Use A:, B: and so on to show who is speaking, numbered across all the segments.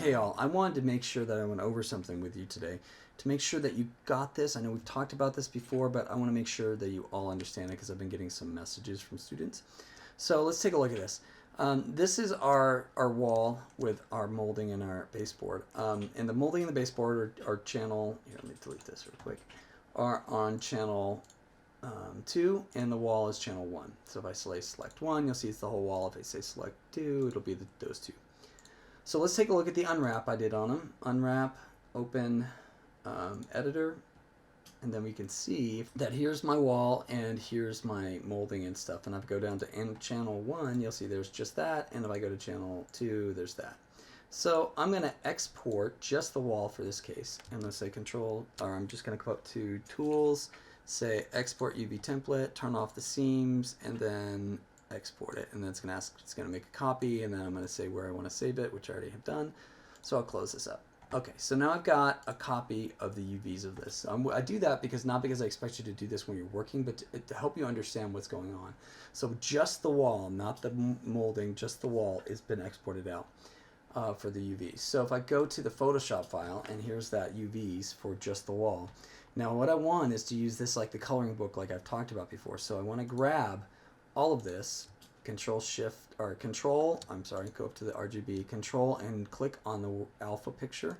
A: Hey all, I wanted to make sure that I went over something with you today to make sure that you got this. I know we've talked about this before, but I want to make sure that you all understand it because I've been getting some messages from students. So let's take a look at this. This is our wall with our molding and our baseboard. And the molding and the baseboard are channel, here, let me delete this real quick, are on channel 2, and the wall is channel 1. So if I select 1, you'll see it's the whole wall. If I say select 2, it'll be those two. So let's take a look at the unwrap I did on them. Unwrap, open editor, and then we can see that here's my wall and here's my molding and stuff. And if I go down to end channel 1, you'll see there's just that. And if I go to channel 2, there's that. So I'm going to export just the wall for this case. I'm going to say control, or I'm just going to go up to tools, say export UV template, turn off the seams, and then export it. And then it's going to ask, it's going to make a copy, and then I'm going to say where I want to save it, which I already have done. So I'll close this up. Okay, so now I've got a copy of the UVs of this. I do that not because I expect you to do this when you're working, but to help you understand what's going on. So just the wall, not the molding, just the wall has been exported out for the UVs. So if I go to the Photoshop file, and here's that UVs for just the wall. Now what I want is to use this like the coloring book like I've talked about before. So I want to grab all of this, go up to the RGB, control, and click on the alpha picture,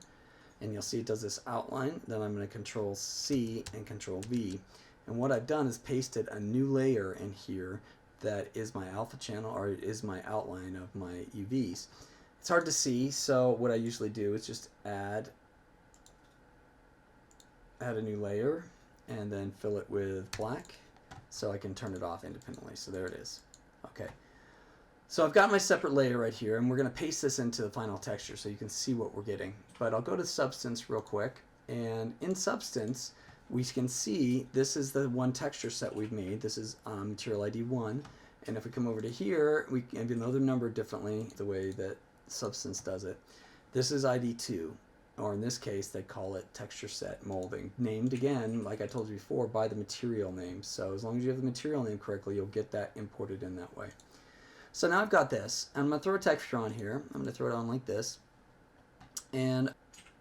A: and you'll see it does this outline. Then I'm going to control C and control V, and what I've done is pasted a new layer in here that is my alpha channel, or is my outline of my UVs. It's hard to see, so what I usually do is just add a new layer and then fill it with black so I can turn it off independently. So there it is. Okay. So I've got my separate layer right here, and we're going to paste this into the final texture so you can see what we're getting. But I'll go to Substance real quick, and in Substance we can see this is the one texture set we've made. This is Material ID 1, and if we come over to here, even though they're numbered differently the way that Substance does it, this is ID 2. Or in this case, they call it texture set molding, named again, like I told you before, by the material name. So as long as you have the material name correctly, you'll get that imported in that way. So now I've got this, and I'm going to throw a texture on here. I'm going to throw it on like this, and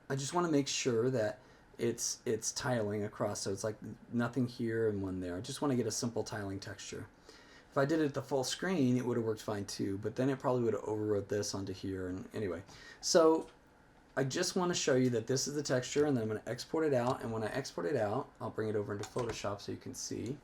A: I just want to make sure that it's tiling across, so it's like nothing here and one there. I just want to get a simple tiling texture. If I did it the full screen, it would have worked fine too, but then it probably would have overwrote this onto here. And anyway, so I just want to show you that this is the texture, and then I'm going to export it out. And when I export it out, I'll bring it over into Photoshop so you can see.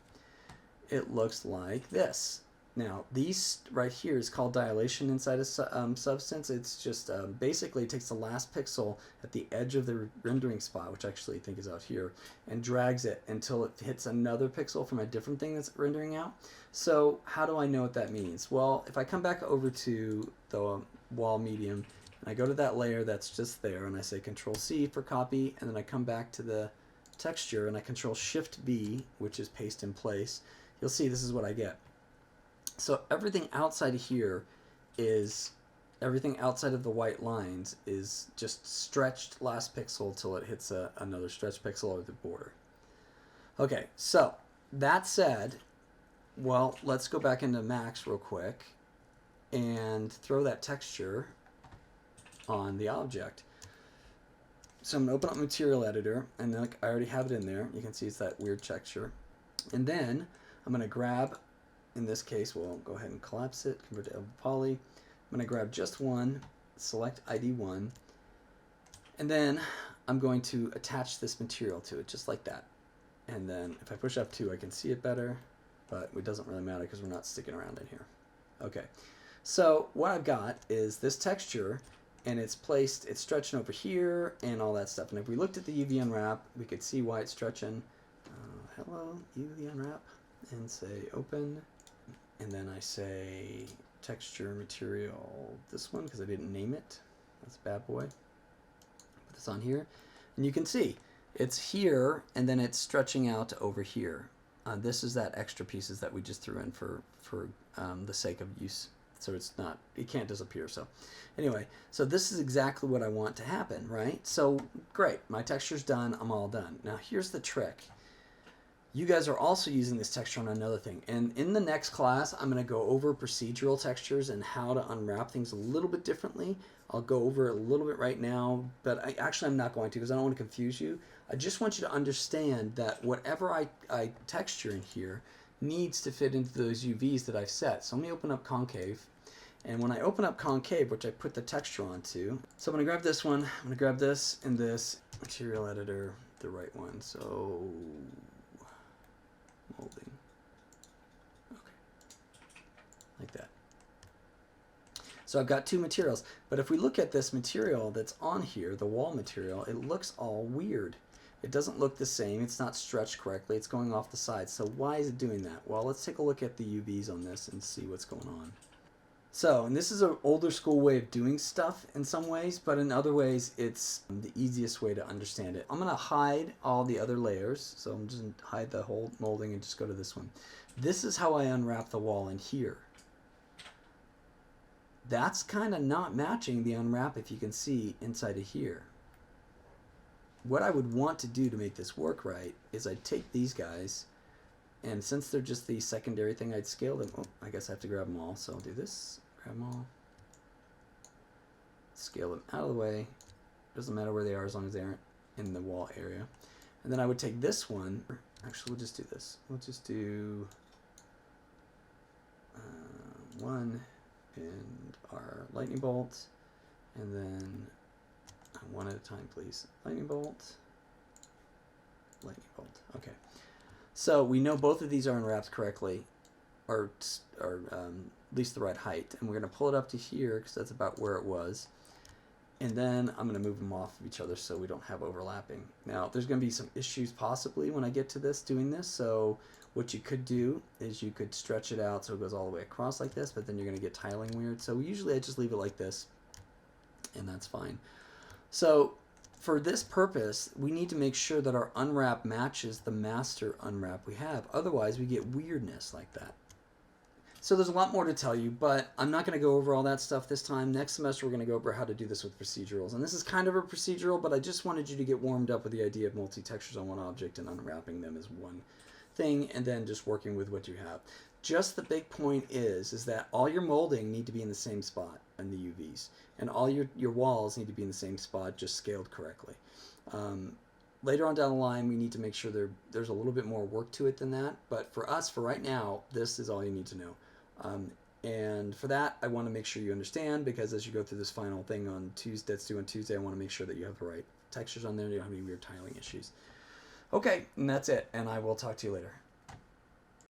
A: It looks like this. Now, these right here is called dilation inside of Substance. It's just basically it takes the last pixel at the edge of the rendering spot, which I actually think is out here, and drags it until it hits another pixel from a different thing that's rendering out. So how do I know what that means? Well, if I come back over to the wall medium, and I go to that layer that's just there, and I say Control C for copy, and then I come back to the texture, and I Control Shift B, which is paste in place. You'll see this is what I get. So everything outside of here everything outside of the white lines is just stretched last pixel till it hits another stretch pixel or the border. Okay, so that said, well, let's go back into Max real quick and throw that texture on the object. So I'm going to open up Material Editor, and then I already have it in there. You can see it's that weird texture. And then I'm going to grab, in this case, we'll go ahead and collapse it, convert to poly. I'm going to grab just one, select ID 1, and then I'm going to attach this material to it, just like that. And then if I push F2, I can see it better, but it doesn't really matter because we're not sticking around in here. Okay, so what I've got is this texture, and it's stretching over here and all that stuff. And if we looked at the UV Unwrap, we could see why it's stretching. Hello, UV Unwrap, and say open, and then I say texture material, this one, because I didn't name it. That's a bad boy. Put this on here, and you can see it's here, and then it's stretching out to over here. This is that extra pieces that we just threw in for the sake of use. So it can't disappear. So anyway, so this is exactly what I want to happen, right? So great, my texture's done, I'm all done. Now here's the trick. you guys are also using this texture on another thing. And in the next class, I'm going to go over procedural textures and how to unwrap things a little bit differently. I'll go over it a little bit right now, but I'm not going to because I don't want to confuse you. I just want you to understand that whatever I texture in here needs to fit into those UVs that I've set. So let me open up concave. And when I open up concave, which I put the texture onto, so I'm going to grab this one, I'm going to grab this and this material editor, the right one. So molding. Okay. Like that. So I've got two materials, but if we look at this material that's on here, the wall material, it looks all weird. It doesn't look the same. It's not stretched correctly. It's going off the side. So why is it doing that? Well, let's take a look at the UVs on this and see what's going on. So, and this is an older school way of doing stuff in some ways, but in other ways, it's the easiest way to understand it. I'm going to hide all the other layers. So I'm just going to hide the whole molding and just go to this one. This is how I unwrap the wall in here. That's kind of not matching the unwrap, if you can see inside of here. What I would want to do to make this work right is I'd take these guys, and since they're just the secondary thing, I'd scale them. Oh, I guess I have to grab them all, so I'll do this. Grab them all. Scale them out of the way. Doesn't matter where they are as long as they aren't in the wall area. And then I would take this one. Actually, we'll just do this. We'll just do one and our lightning bolt, and then one at a time, please. Lightning bolt, lightning bolt. Okay. So we know both of these are unwrapped correctly, or at least the right height, and we're going to pull it up to here because that's about where it was. And then I'm going to move them off of each other so we don't have overlapping. Now, there's going to be some issues possibly when I get to this, doing this. So what you could do is you could stretch it out so it goes all the way across like this, but then you're going to get tiling weird. So usually I just leave it like this, and that's fine. So for this purpose, we need to make sure that our unwrap matches the master unwrap we have. Otherwise, we get weirdness like that. So there's a lot more to tell you, but I'm not going to go over all that stuff this time. Next semester, we're going to go over how to do this with procedurals. And this is kind of a procedural, but I just wanted you to get warmed up with the idea of multi-textures on one object and unwrapping them as one thing, and then just working with what you have. Just the big point is that all your molding need to be in the same spot in the UVs, and all your walls need to be in the same spot, just scaled correctly. Later on down the line, we need to make sure there's a little bit more work to it than that, but for us, for right now, this is all you need to know. And for that, I want to make sure you understand, because as you go through this final thing on Tuesday, that's due on Tuesday, I want to make sure that you have the right textures on there, you don't have any weird tiling issues. Okay, and that's it, and I will talk to you later.